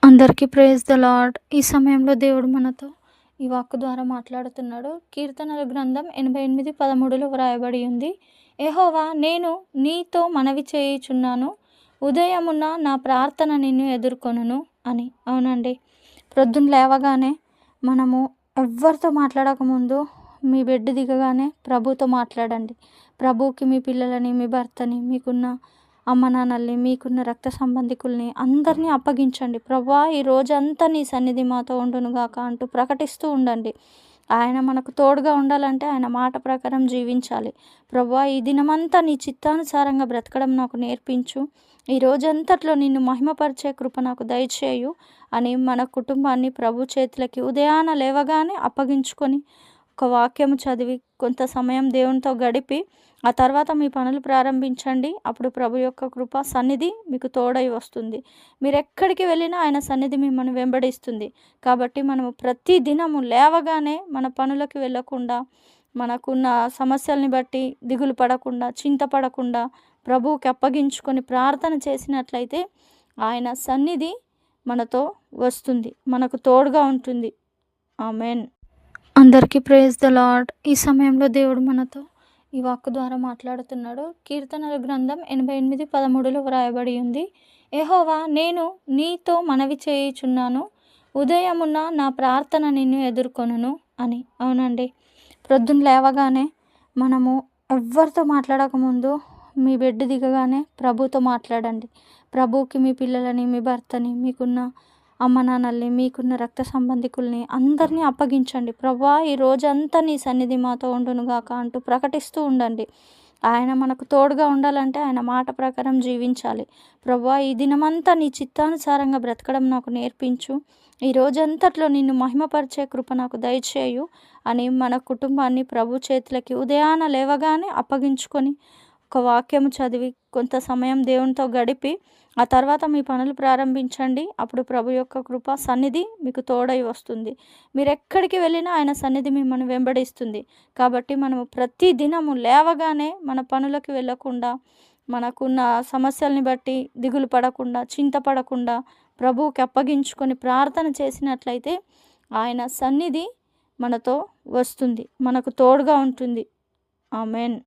అందరికీ praise the lord. ఈ సమయంలో దేవుడు మనతో ఈ వాక్కు ద్వారా మాట్లాడుతున్నాడు. కీర్తనల గ్రంథం 88:13 వ్రాయబడి ఉంది. యెహోవా, నేను నీతో మనవి చేయుచున్నాను, ఉదయమున నా ప్రార్థన నిన్ను ఎదుర్కొనును అని. అవునండి, ప్రొద్దున లేవగానే మనము ఎవ్వరితో మాట్లాడకముందు మీ బెడ్ దిగగానే ప్రభుతో మాట్లాడండి. ప్రభువుకి మీ పిల్లలని, మీ భర్తని, మీకున్న అమ్మ నాన్నల్ని, మీకున్న రక్త సంబంధికుల్ని అందరినీ అప్పగించండి. ప్రభువా, ఈ రోజంతా నీ సన్నిధి మాతో ఉండునుగాక అంటూ ప్రకటిస్తూ ఉండండి. ఆయన మనకు తోడుగా ఉండాలంటే ఆయన మాట ప్రకారం జీవించాలి. ప్రభువా, ఈ దినమంతా నీ చిత్తానుసారంగా బ్రతకడం నాకు నేర్పించు, ఈ రోజంతట్లో నిన్ను మహిమపరిచే కృప నాకు దయచేయు అని మన కుటుంబాన్ని ప్రభు చేతులకి ఉదయాన లేవగానే అప్పగించుకొని ఒక వాక్యము చదివి కొంత సమయం దేవునితో గడిపి ఆ తర్వాత మీ పనులు ప్రారంభించండి. అప్పుడు ప్రభు యొక్క కృప సన్నిధి మీకు తోడై వస్తుంది. మీరు ఎక్కడికి వెళ్ళినా ఆయన సన్నిధి మిమ్మల్ని వెంబడిస్తుంది. కాబట్టి మనము ప్రతి దినము లేవగానే మన పనులకు వెళ్ళకుండా, మనకున్న సమస్యల్ని బట్టి దిగులు పడకుండా, చింతపడకుండా ప్రభువుకి అప్పగించుకొని ప్రార్థన చేసినట్లయితే ఆయన సన్నిధి మనతో వస్తుంది, మనకు తోడుగా ఉంటుంది. ఆమెన్. అందరికీ ప్రైజ్ ద లార్డ్. ఈ సమయంలో దేవుడు మనతో ఈ వాక్కు ద్వారా మాట్లాడుతున్నాడు. కీర్తనల గ్రంథం 88:13 వ్రాయబడి ఉంది. యెహోవా, నేను నీతో మనవి చేయుచున్నాను, ఉదయమున నా ప్రార్థన నిన్ను ఎదుర్కొనును అని. అవునండి, ప్రొద్దున లేవగానే మనము ఎవ్వరితో మాట్లాడకముందు మీ బెడ్ దిగగానే ప్రభుతో మాట్లాడండి. ప్రభువుకి మీ పిల్లలని, మీ భర్తని, మీకున్న అమ్మ నాన్నల్ని, మీకున్న రక్త సంబంధికుల్ని అందరినీ అప్పగించండి. ప్రభువా, ఈ రోజంతా నీ సన్నిధి మాతో ఉండునుగాక అంటూ ప్రకటిస్తూ ఉండండి. ఆయన మనకు తోడుగా ఉండాలంటే ఆయన మాట ప్రకారం జీవించాలి. ప్రభువా, ఈ దినమంతా నీ చిత్తానుసారంగా బ్రతకడం నాకు నేర్పించు, ఈ రోజంతట్లో నిన్ను మహిమపరిచే కృప నాకు దయచేయు అని మన కుటుంబాన్ని ప్రభు చేతులకి ఉదయాన లేవగానే అప్పగించుకొని ఒక వాక్యము చదివి కొంత సమయం దేవునితో గడిపి ఆ తర్వాత మీ పనులు ప్రారంభించండి. అప్పుడు ప్రభు యొక్క కృప సన్నిధి మీకు తోడై వస్తుంది. మీరు ఎక్కడికి వెళ్ళినా ఆయన సన్నిధి మిమ్మల్ని వెంబడిస్తుంది. కాబట్టి మనము ప్రతి దినము లేవగానే మన పనులకు వెళ్ళకుండా, మనకున్న సమస్యల్ని బట్టి దిగులు పడకుండా, చింతపడకుండా ప్రభువుకి అప్పగించుకొని ప్రార్థన చేసినట్లయితే ఆయన సన్నిధి మనతో వస్తుంది, మనకు తోడుగా ఉంటుంది. ఆమెన్.